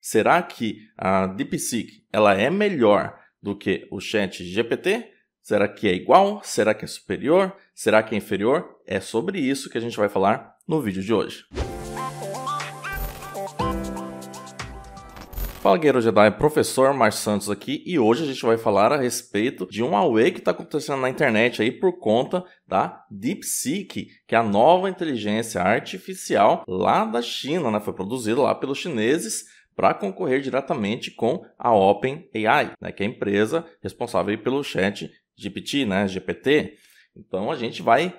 Será que a DeepSeek ela é melhor do que o ChatGPT? Será que é igual? Será que é superior? Será que é inferior? É sobre isso que a gente vai falar no vídeo de hoje. Fala, Guerreiro Jedi, professor Márcio Santos aqui, e hoje a gente vai falar a respeito de um Huawei que está acontecendo na internet aí por conta da DeepSeek, que é a nova inteligência artificial lá da China, né? Foi produzida lá pelos chineses para concorrer diretamente com a OpenAI, né? Que é a empresa responsável pelo ChatGPT, né? GPT. Então a gente vai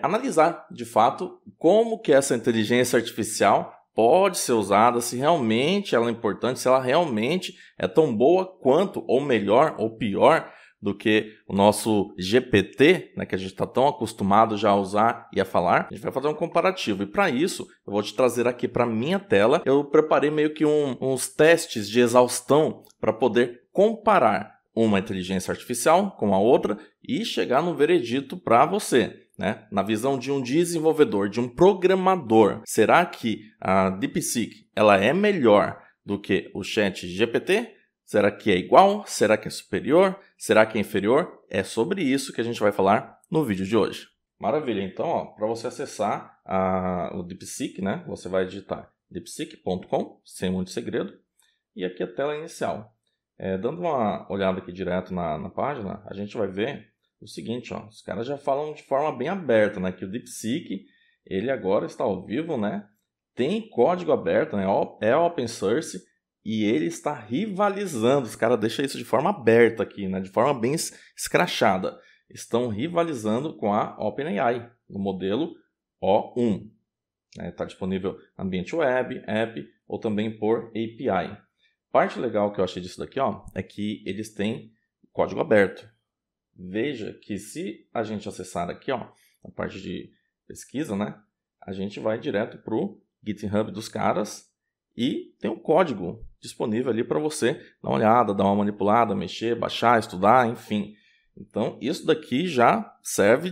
analisar de fato como que essa inteligência artificial pode ser usada, se realmente ela é importante, se ela realmente é tão boa quanto, ou melhor, ou pior do que o nosso GPT, né, que a gente está tão acostumado já a usar e a falar. A gente vai fazer um comparativo e para isso eu vou te trazer aqui para minha tela. Eu preparei meio que uns testes de exaustão para poder comparar uma inteligência artificial com a outra e chegar no veredito para você. Né? Na visão de um desenvolvedor, de um programador, será que a DeepSeek ela é melhor do que o ChatGPT? Será que é igual? Será que é superior? Será que é inferior? É sobre isso que a gente vai falar no vídeo de hoje. Maravilha, então para você acessar o DeepSeek, né, você vai digitar deepseek.com, sem muito segredo, e aqui a tela inicial. Dando uma olhada aqui direto na página, a gente vai ver o seguinte, ó, os caras já falam de forma bem aberta, né, que o DeepSeek, ele agora está ao vivo, né, tem código aberto, né, é open source e ele está rivalizando, os caras deixam isso de forma aberta aqui, né, de forma bem escrachada, estão rivalizando com a OpenAI, no modelo O1. Está disponível ambiente web, app ou também por API. Parte legal que eu achei disso daqui, ó, é que eles têm código aberto. Veja que se a gente acessar aqui, ó, a parte de pesquisa, né, a gente vai direto para o GitHub dos caras e tem um código disponível ali para você dar uma olhada, dar uma manipulada, mexer, baixar, estudar, enfim. Então, isso daqui já serve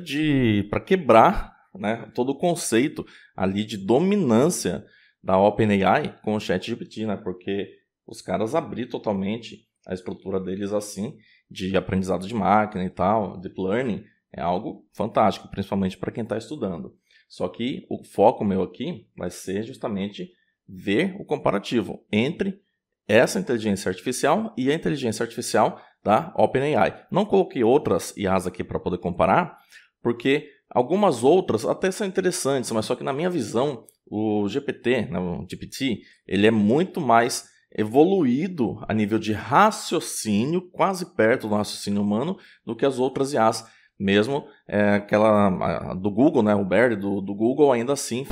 para quebrar, né, todo o conceito ali de dominância da OpenAI com o ChatGPT, né, porque os caras abriram totalmente a estrutura deles assim, de aprendizado de máquina e tal, deep learning, é algo fantástico, principalmente para quem está estudando. Só que o foco meu aqui vai ser justamente ver o comparativo entre essa inteligência artificial e a inteligência artificial da OpenAI. Não coloquei outras IAs aqui para poder comparar, porque algumas outras até são interessantes, mas só que na minha visão, o GPT, né, o GPT, ele é muito mais evoluído a nível de raciocínio, quase perto do raciocínio humano, do que as outras IAs. Mesmo aquela do Google, né, o BERT do Google, ainda assim.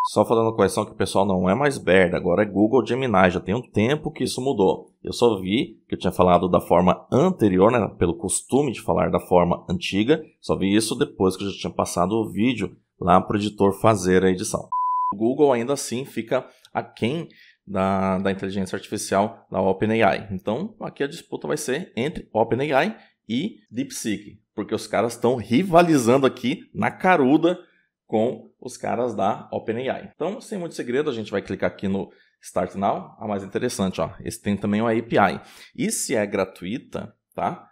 Só falando a correção que o pessoal não é mais BERT, agora é Google Gemini, já tem um tempo que isso mudou. Eu só vi que eu tinha falado da forma anterior, né, pelo costume de falar da forma antiga, só vi isso depois que eu já tinha passado o vídeo lá para o editor fazer a edição. O Google ainda assim fica aquém da inteligência artificial da OpenAI. Então, aqui a disputa vai ser entre OpenAI e DeepSeek, porque os caras estão rivalizando aqui na caruda com os caras da OpenAI. Então, sem muito segredo, a gente vai clicar aqui no Start Now. A mais interessante, ó, esse tem também uma API. E se é gratuita, tá?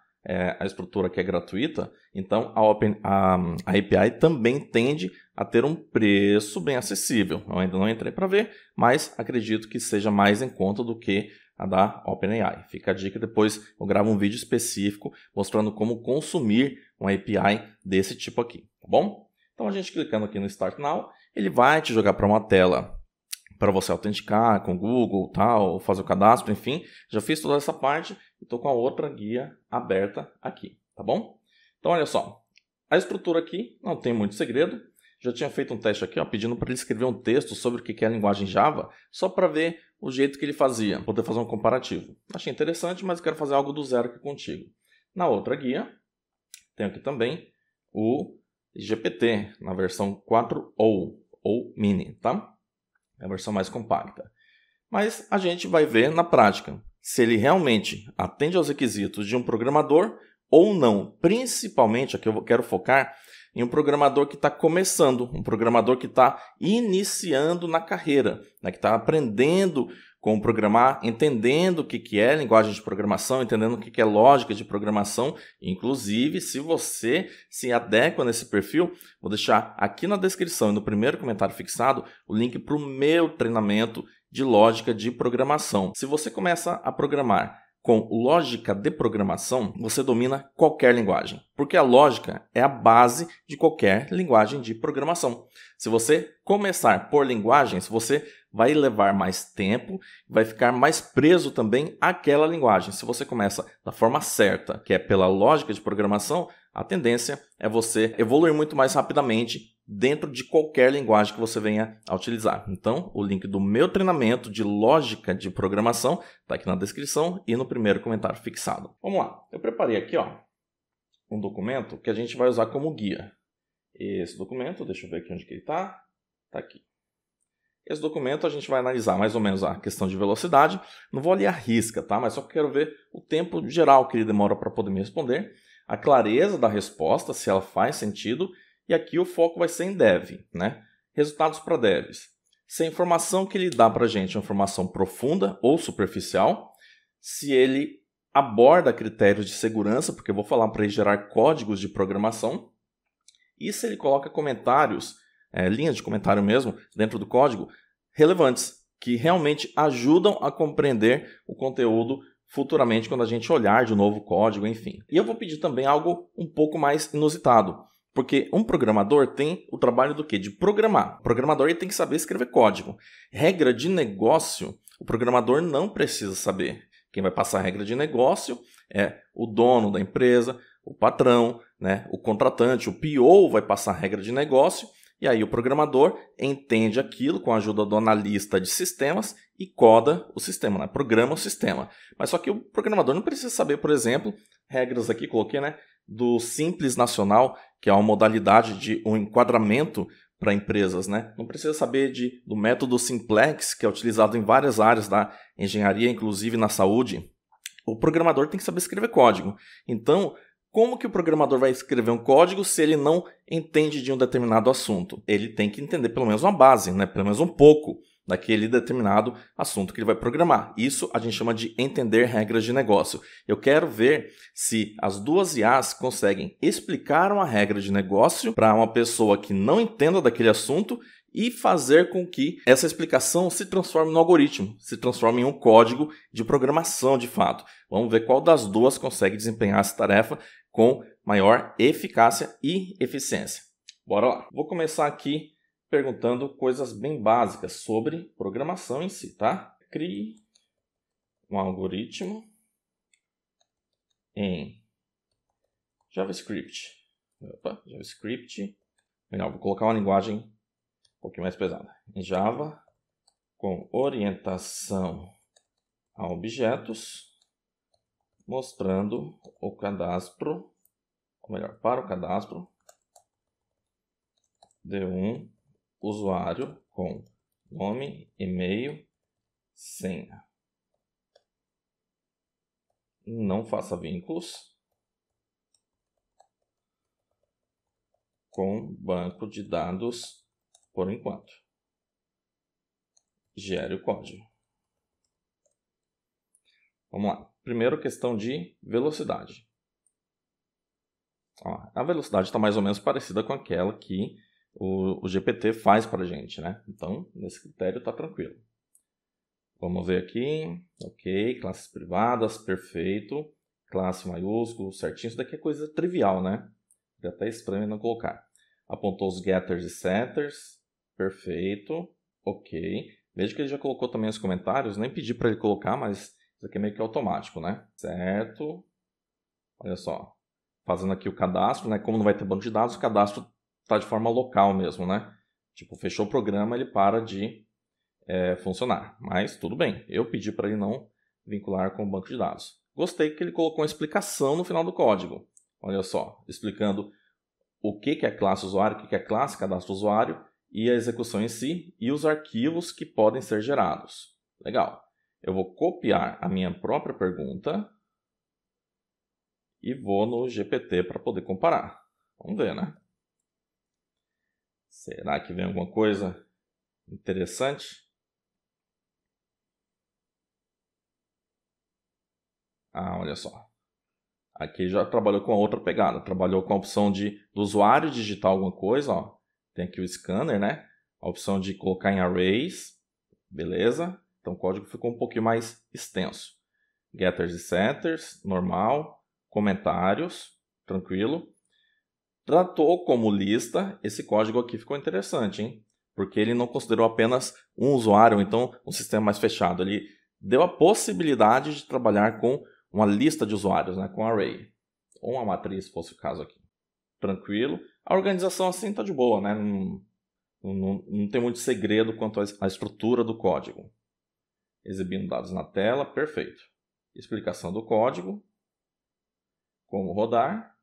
A estrutura que é gratuita, então a API também tende a ter um preço bem acessível. Eu ainda não entrei para ver, mas acredito que seja mais em conta do que a da OpenAI. Fica a dica, depois eu gravo um vídeo específico mostrando como consumir uma API desse tipo aqui, tá bom? Então a gente clicando aqui no Start Now, ele vai te jogar para uma tela para você autenticar com o Google, tal, fazer o cadastro, enfim. Já fiz toda essa parte e estou com a outra guia aberta aqui, tá bom? Então, olha só. A estrutura aqui não tem muito segredo. Já tinha feito um teste aqui, ó, pedindo para ele escrever um texto sobre o que é a linguagem Java, só para ver o jeito que ele fazia, poder fazer um comparativo. Achei interessante, mas quero fazer algo do zero aqui contigo. Na outra guia, tem aqui também o GPT, na versão 4 ou Mini, tá? É a versão mais compacta. Mas a gente vai ver na prática se ele realmente atende aos requisitos de um programador ou não. Principalmente, aqui eu quero focar em um programador que está começando, um programador que está iniciando na carreira, né, que está aprendendo como programar, entendendo o que é linguagem de programação, entendendo o que é lógica de programação. Inclusive, se você se adequa nesse perfil, vou deixar aqui na descrição e no primeiro comentário fixado o link para o meu treinamento de lógica de programação. Se você começa a programar com lógica de programação, você domina qualquer linguagem, porque a lógica é a base de qualquer linguagem de programação. Se você começar por linguagens, você vai levar mais tempo, vai ficar mais preso também àquela linguagem. Se você começa da forma certa, que é pela lógica de programação, a tendência é você evoluir muito mais rapidamente dentro de qualquer linguagem que você venha a utilizar. Então, o link do meu treinamento de lógica de programação está aqui na descrição e no primeiro comentário fixado. Vamos lá, eu preparei aqui um documento que a gente vai usar como guia. Esse documento, deixa eu ver aqui onde que ele está. Está aqui. Esse documento a gente vai analisar mais ou menos a questão de velocidade. Não vou ali à risca, tá? Mas só quero ver o tempo geral que ele demora para poder me responder, a clareza da resposta, se ela faz sentido. E aqui o foco vai ser em dev, né? Resultados para devs. Se a informação que ele dá para a gente é uma informação profunda ou superficial, se ele aborda critérios de segurança, porque eu vou falar para ele gerar códigos de programação, e se ele coloca comentários, linhas de comentário mesmo, dentro do código, relevantes, que realmente ajudam a compreender o conteúdo futuramente quando a gente olhar de novo o código, enfim. E eu vou pedir também algo um pouco mais inusitado. Porque um programador tem o trabalho do quê? De programar. O programador ele tem que saber escrever código. Regra de negócio, o programador não precisa saber. Quem vai passar a regra de negócio é o dono da empresa, o patrão, né? O contratante, o PO vai passar a regra de negócio. E aí o programador entende aquilo com a ajuda do analista de sistemas e coda o sistema, né? Programa o sistema. Mas só que o programador não precisa saber, por exemplo, regras aqui, coloquei, né? Do Simples Nacional, que é uma modalidade de um enquadramento para empresas, né? Não precisa saber do método Simplex, que é utilizado em várias áreas da engenharia, inclusive na saúde. O programador tem que saber escrever código. Então, como que o programador vai escrever um código se ele não entende de um determinado assunto? Ele tem que entender pelo menos uma base, né? Pelo menos um pouco daquele determinado assunto que ele vai programar. Isso a gente chama de entender regras de negócio. Eu quero ver se as duas IAs conseguem explicar uma regra de negócio para uma pessoa que não entenda daquele assunto e fazer com que essa explicação se transforme no algoritmo, se transforme em um código de programação de fato. Vamos ver qual das duas consegue desempenhar essa tarefa com maior eficácia e eficiência. Bora lá. Vou começar aqui perguntando coisas bem básicas sobre programação em si, tá? Crie um algoritmo em JavaScript. JavaScript. Melhor, vou colocar uma linguagem um pouquinho mais pesada. Em Java, com orientação a objetos, mostrando o cadastro, ou melhor, para o cadastro de um usuário com nome, e-mail, senha. Não faça vínculos com banco de dados por enquanto. Gere o código. Vamos lá. Primeiro, questão de velocidade. A velocidade está mais ou menos parecida com aquela que o GPT faz para a gente, né? Então, nesse critério está tranquilo. Vamos ver aqui. Ok, classes privadas, perfeito. Classe maiúsculo, certinho. Isso daqui é coisa trivial, né? É até estranho não colocar. Apontou os getters e setters. Perfeito. Ok. Veja que ele já colocou também os comentários. Nem pedi para ele colocar, mas isso aqui é meio que automático, né? Certo. Olha só. Fazendo aqui o cadastro, né? Como não vai ter banco de dados, o cadastro está de forma local mesmo, né? Tipo, fechou o programa, ele para de funcionar. Mas tudo bem. Eu pedi para ele não vincular com o banco de dados. Gostei que ele colocou uma explicação no final do código. Olha só. Explicando o que é classe usuário, o que é classe cadastro usuário e a execução em si e os arquivos que podem ser gerados. Legal. Eu vou copiar a minha própria pergunta e vou no GPT para poder comparar. Vamos ver, né? Será que vem alguma coisa interessante? Olha só. Aqui já trabalhou com a outra pegada. Trabalhou com a opção do usuário digitar alguma coisa. Ó. Tem aqui o scanner, né? A opção de colocar em arrays. Beleza? Então o código ficou um pouquinho mais extenso. Getters e setters, normal. Comentários, tranquilo. Tratou como lista. Esse código aqui ficou interessante, hein? Porque ele não considerou apenas um usuário, então um sistema mais fechado. Ele deu a possibilidade de trabalhar com uma lista de usuários, né, com array, ou uma matriz, se fosse o caso aqui. Tranquilo. A organização assim está de boa, né? Não tem muito segredo quanto à estrutura do código. Exibindo dados na tela, perfeito. Explicação do código. Como rodar.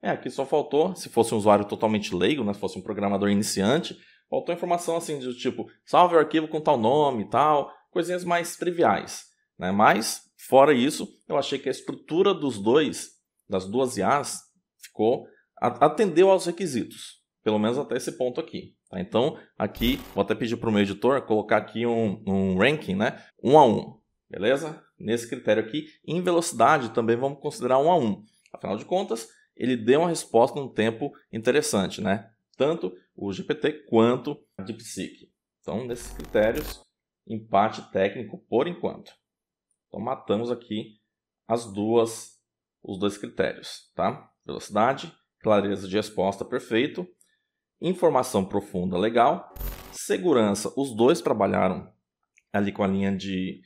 Aqui só faltou, se fosse um usuário totalmente leigo, né, se fosse um programador iniciante, faltou informação assim do tipo, salve o arquivo com tal nome e tal, coisinhas mais triviais. Né? Mas, fora isso, eu achei que a estrutura das duas IAs, atendeu aos requisitos. Pelo menos até esse ponto aqui. Tá? Então, aqui, vou até pedir para o meu editor colocar aqui um ranking, né? 1 a 1. Beleza? Nesse critério aqui. Em velocidade, também vamos considerar 1 a 1. Afinal de contas, ele deu uma resposta num tempo interessante, né? Tanto o GPT quanto a DeepSeek. Então, nesses critérios, empate técnico por enquanto. Então, matamos aqui os dois critérios, tá? Velocidade, clareza de resposta, perfeito. Informação profunda, legal. Segurança, os dois trabalharam ali com a linha de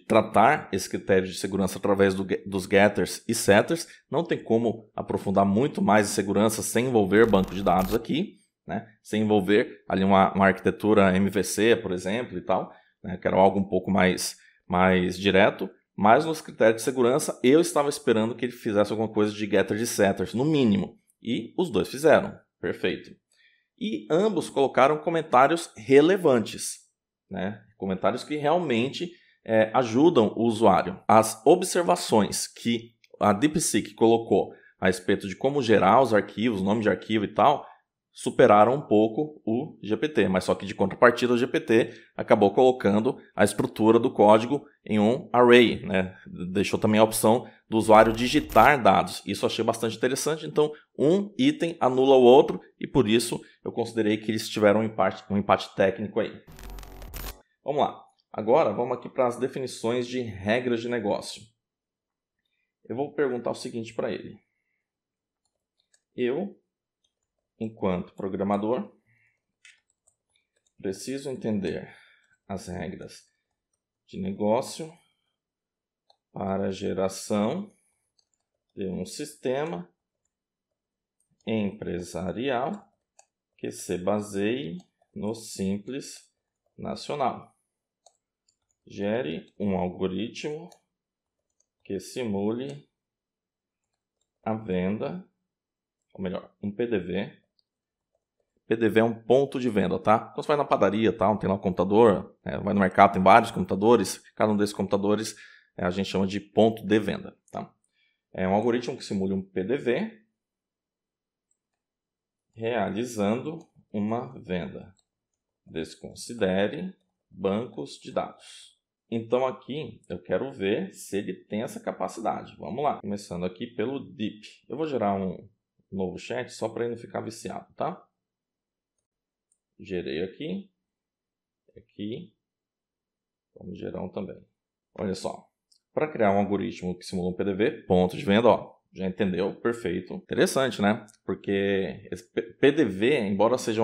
tratar esse critério de segurança através dos getters e setters. Não tem como aprofundar muito mais em segurança sem envolver banco de dados aqui, né? Sem envolver ali uma arquitetura MVC, por exemplo, e tal, né? Que era algo um pouco mais direto. Mas nos critérios de segurança, eu estava esperando que ele fizesse alguma coisa de getters e setters, no mínimo. E os dois fizeram. Perfeito. E ambos colocaram comentários relevantes, né? Comentários que realmente ajudam o usuário. As observações que a DeepSeek colocou a respeito de como gerar os arquivos, nome de arquivo e tal, superaram um pouco o GPT, mas só que de contrapartida o GPT acabou colocando a estrutura do código em um array, né? Deixou também a opção do usuário digitar dados. Isso eu achei bastante interessante, então um item anula o outro e por isso eu considerei que eles tiveram um empate técnico aí. Vamos lá. Agora vamos aqui para as definições de regras de negócio. Eu vou perguntar o seguinte para ele. Eu, enquanto programador, preciso entender as regras de negócio para a geração de um sistema empresarial que se baseie no Simples Nacional. Gere um algoritmo que simule a venda, ou melhor, um PDV. PDV é um ponto de venda, tá? Então você vai na padaria, tá? Tem lá um computador, vai no mercado, tem vários computadores, cada um desses computadores a gente chama de ponto de venda, tá? É um algoritmo que simule um PDV realizando uma venda. Desconsidere bancos de dados. Então aqui eu quero ver se ele tem essa capacidade. Vamos lá. Começando aqui pelo Deep. Eu vou gerar um novo chat só para ele não ficar viciado, tá? Gerei aqui. Aqui. Vamos gerar um também. Olha só. Para criar um algoritmo que simula um PDV, ponto de venda, ó. Já entendeu? Perfeito. Interessante, né? Porque esse PDV, embora seja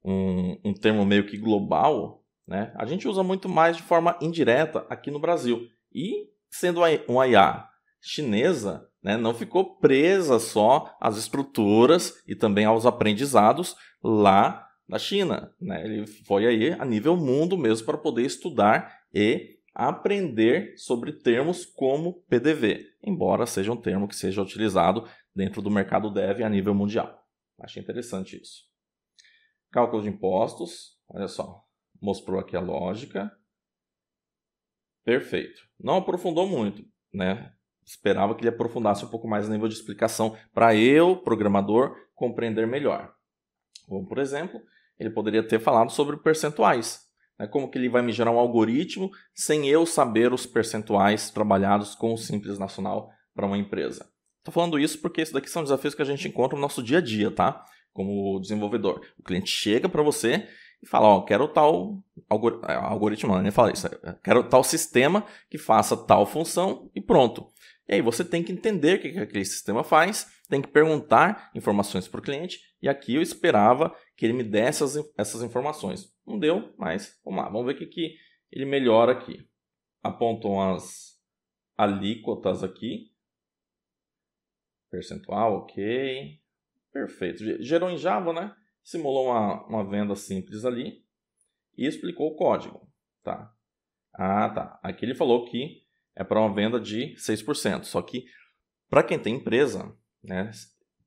um termo meio que global, né? A gente usa muito mais de forma indireta aqui no Brasil. E sendo uma IA chinesa, né, não ficou presa só às estruturas e também aos aprendizados lá na China. Né? Ele foi aí a nível mundo mesmo para poder estudar e aprender sobre termos como PDV, embora seja um termo que seja utilizado dentro do mercado dev a nível mundial. Achei interessante isso. Cálculo de impostos, olha só, mostrou aqui a lógica. Perfeito. Não aprofundou muito, né? Esperava que ele aprofundasse um pouco mais no nível de explicação para eu, programador, compreender melhor. Como, por exemplo, ele poderia ter falado sobre percentuais. né? Como que ele vai me gerar um algoritmo sem eu saber os percentuais trabalhados com o Simples Nacional para uma empresa? Estou falando isso porque isso daqui são desafios que a gente encontra no nosso dia a dia, tá? Como desenvolvedor. O cliente chega para você e fala, ó, quero tal algoritmo, não, nem fala isso, quero tal sistema que faça tal função e pronto. E aí você tem que entender o que aquele sistema faz, tem que perguntar informações para o cliente, e aqui eu esperava que ele me desse essas informações. Não deu, mas vamos lá, vamos ver o que ele melhora aqui. Apontam as alíquotas aqui. Percentual, ok. Perfeito. Gerou em Java, né? Simulou uma venda simples ali e explicou o código. Tá? Ah, tá. Aqui ele falou que é para uma venda de 6%. Só que para quem tem empresa, né,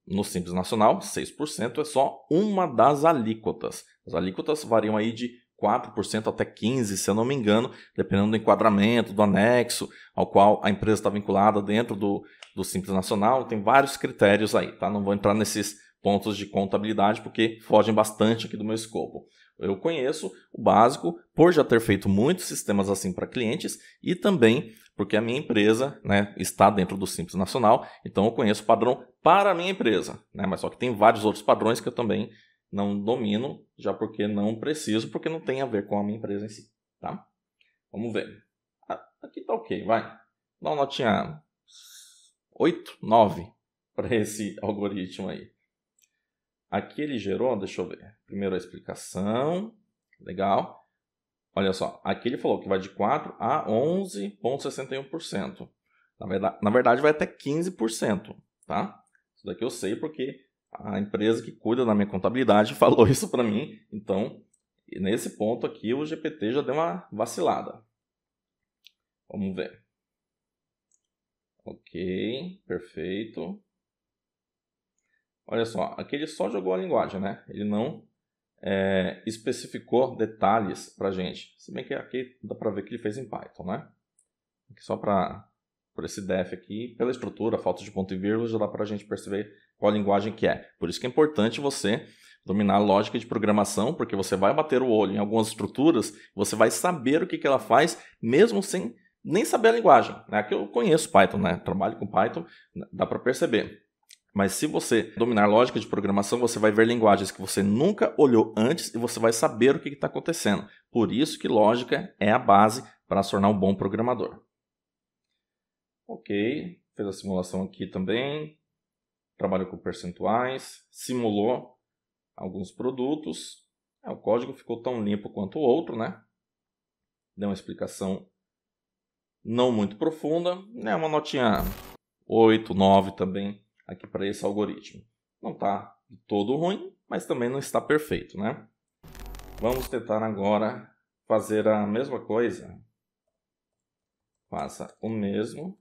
no Simples Nacional, 6% é só uma das alíquotas. As alíquotas variam aí de 4% até 15%, se eu não me engano, dependendo do enquadramento, do anexo ao qual a empresa está vinculada dentro do Simples Nacional. Tem vários critérios aí, tá? Não vou entrar nesses pontos de contabilidade porque fogem bastante aqui do meu escopo. Eu conheço o básico por já ter feito muitos sistemas assim para clientes e também porque a minha empresa, né, está dentro do Simples Nacional, então eu conheço o padrão para a minha empresa, né? Mas só que tem vários outros padrões que eu também não domino, já porque não preciso, porque não tem a ver com a minha empresa em si, tá? Vamos ver. Aqui tá ok, vai. Dá uma notinha 8, 9 para esse algoritmo aí. Aqui ele gerou, deixa eu ver. Primeiro a explicação, legal. Olha só, aqui ele falou que vai de 4 a 11,61%. Na verdade vai até 15%, tá? Isso daqui eu sei porque a empresa que cuida da minha contabilidade falou isso para mim. Então, nesse ponto aqui o GPT já deu uma vacilada. Vamos ver. Ok, perfeito. Olha só, aqui ele só jogou a linguagem, né? Ele não especificou detalhes para a gente. Se bem que aqui dá para ver que ele fez em Python, né? Aqui só por esse def aqui, pela estrutura, falta de ponto e vírgula, já dá para a gente perceber qual linguagem que é. Por isso que é importante você dominar a lógica de programação, porque você vai bater o olho em algumas estruturas, você vai saber o que ela faz, mesmo sem nem saber a linguagem. Né? Aqui eu conheço Python, né? Trabalho com Python, dá para perceber. Mas se você dominar lógica de programação, você vai ver linguagens que você nunca olhou antes e você vai saber o que está acontecendo. Por isso que lógica é a base para se tornar um bom programador. Ok, fez a simulação aqui também. Trabalhou com percentuais, simulou alguns produtos. O código ficou tão limpo quanto o outro, né? Deu uma explicação não muito profunda. Né? Uma notinha 8, 9 também aqui para esse algoritmo. Não está de todo ruim, mas também não está perfeito, né? Vamos tentar agora fazer a mesma coisa. Faça o mesmo,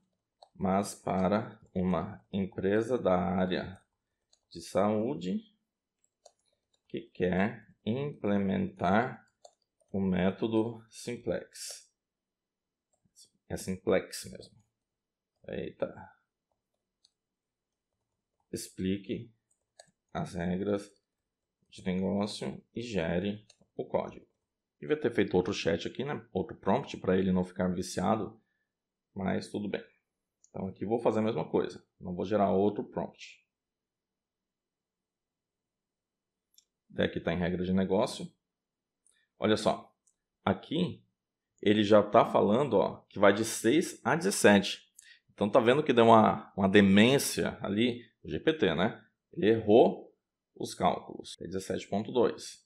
mas para uma empresa da área de saúde que quer implementar o método Simplex. É Simplex mesmo. Eita. Explique as regras de negócio e gere o código. Devia ter feito outro chat aqui, né? Outro prompt para ele não ficar viciado, mas tudo bem. Então aqui vou fazer a mesma coisa, não vou gerar outro prompt. Aqui está em regra de negócio. Olha só, aqui ele já está falando que vai de 6 a 17. Então tá vendo que deu uma demência ali, o GPT, né? Ele errou os cálculos. É 17.2.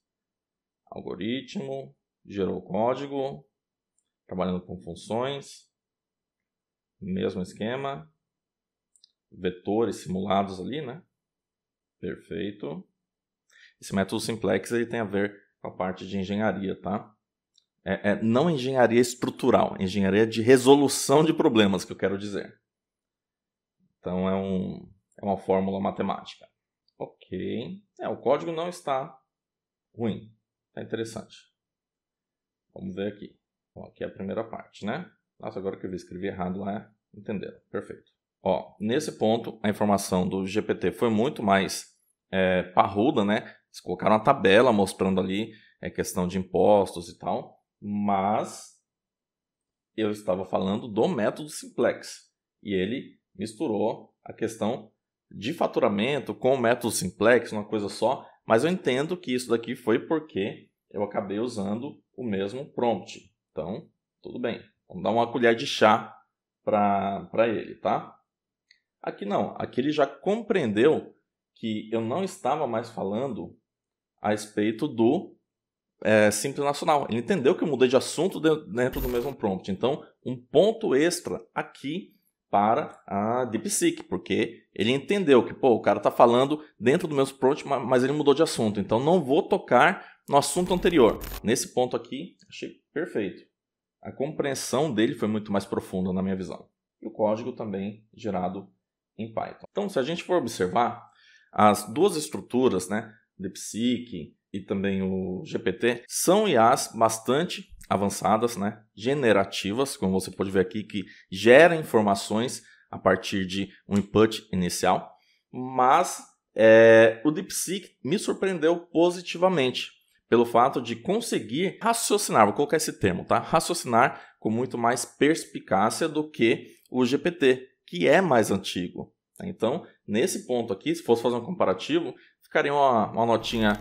Algoritmo, gerou código, trabalhando com funções, mesmo esquema, vetores simulados ali, né? Perfeito. Esse método Simplex ele tem a ver com a parte de engenharia, tá? Não engenharia estrutural, engenharia de resolução de problemas, que eu quero dizer. Então é uma fórmula matemática. Ok. O código não está ruim. Está interessante. Vamos ver aqui. Bom, aqui é a primeira parte, né? Nossa, agora que eu escrevi errado lá, entenderam. Perfeito. Nesse ponto, a informação do GPT foi muito mais parruda, né? Eles colocaram uma tabela mostrando ali questão de impostos e tal. mas eu estava falando do método simplex e ele misturou a questão de faturamento com o método simplex, uma coisa só, mas eu entendo que isso daqui foi porque eu acabei usando o mesmo prompt. Então, tudo bem. Vamos dar uma colher de chá para ele, tá? Aqui não. Aqui ele já compreendeu que eu não estava mais falando a respeito do Simples Nacional. Ele entendeu que eu mudei de assunto dentro do mesmo prompt. Então, um ponto extra aqui para a DeepSeek, porque ele entendeu que o cara está falando dentro do mesmo prompt, mas ele mudou de assunto. Então, não vou tocar no assunto anterior. Nesse ponto aqui, achei perfeito. A compreensão dele foi muito mais profunda na minha visão. E o código também gerado em Python. Então, se a gente for observar, as duas estruturas, né, DeepSeek e também o GPT, são IAs bastante avançadas, né, generativas, como você pode ver aqui, que gera informações a partir de um input inicial, mas o DeepSeek me surpreendeu positivamente pelo fato de conseguir raciocinar, vou colocar esse termo, tá? Raciocinar com muito mais perspicácia do que o GPT, que é mais antigo. Então, nesse ponto aqui, se fosse fazer um comparativo, ficaria uma notinha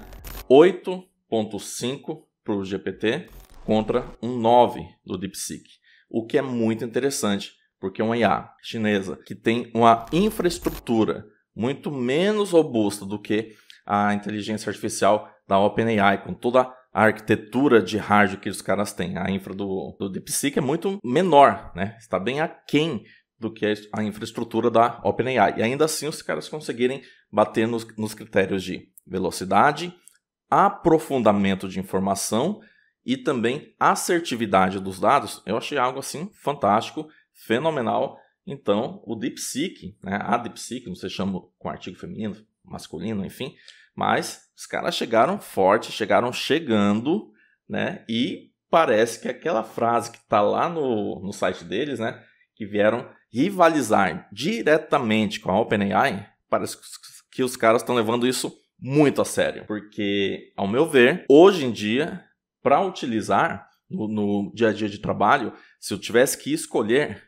8.5 para o GPT contra um 9 do DeepSeek. O que é muito interessante, porque é uma IA chinesa que tem uma infraestrutura muito menos robusta do que a inteligência artificial da OpenAI, com toda a arquitetura de hardware que os caras têm. A infra do DeepSeek é muito menor, né? Está bem aquém do que a infraestrutura da OpenAI. E ainda assim os caras conseguirem bater nos critérios de velocidade, aprofundamento de informação e também assertividade dos dados. Eu achei algo assim fantástico, fenomenal. Então, o DeepSeek, né, a DeepSeek, não sei se chama com artigo feminino, masculino, enfim, mas os caras chegaram forte, chegaram chegando, né, e parece que aquela frase que está lá no site deles, né, que vieram rivalizar diretamente com a OpenAI, parece que os caras estão levando isso muito a sério, porque, ao meu ver, hoje em dia, para utilizar no dia a dia de trabalho, se eu tivesse que escolher,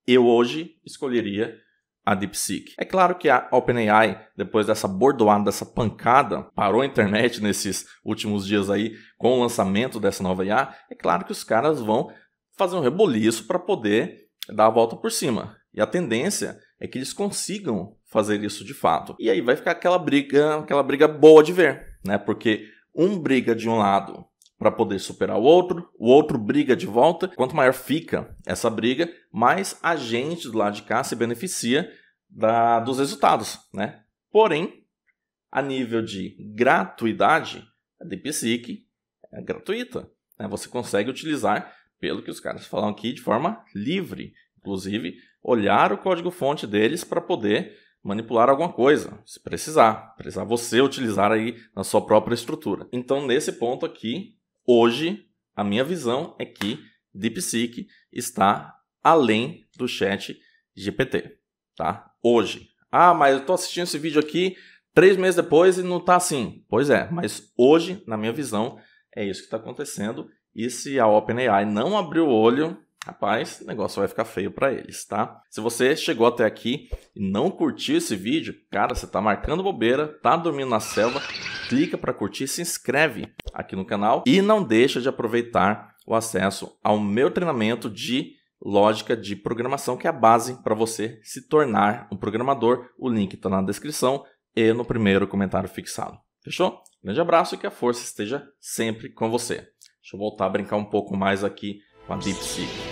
eu hoje escolheria a DeepSeek. É claro que a OpenAI, depois dessa bordoada, dessa pancada, parou a internet nesses últimos dias aí com o lançamento dessa nova IA, é claro que os caras vão fazer um reboliço para poder dar a volta por cima. E a tendência é que eles consigam fazer isso de fato. E aí vai ficar aquela briga boa de ver, né? Porque um briga de um lado para poder superar o outro briga de volta. Quanto maior fica essa briga, mais a gente do lado de cá se beneficia dos resultados, né? Porém, a nível de gratuidade, a DeepSeek é gratuita, né? Você consegue utilizar, pelo que os caras falam aqui, de forma livre. Inclusive, olhar o código-fonte deles para poder manipular alguma coisa, se precisar você utilizar aí na sua própria estrutura. Então, nesse ponto aqui, hoje, a minha visão é que DeepSeek está além do ChatGPT, tá? Hoje. Ah, mas eu estou assistindo esse vídeo aqui 3 meses depois e não está assim. Pois é, mas hoje, na minha visão, é isso que está acontecendo. E se a OpenAI não abrir o olho, rapaz, o negócio vai ficar feio para eles, tá? Se você chegou até aqui e não curtiu esse vídeo, cara, você tá marcando bobeira, tá dormindo na selva, clica para curtir, se inscreve aqui no canal e não deixa de aproveitar o acesso ao meu treinamento de lógica de programação, que é a base para você se tornar um programador. O link está na descrição e no primeiro comentário fixado. Fechou? Grande abraço e que a força esteja sempre com você. Deixa eu voltar a brincar um pouco mais aqui com a DeepSeek.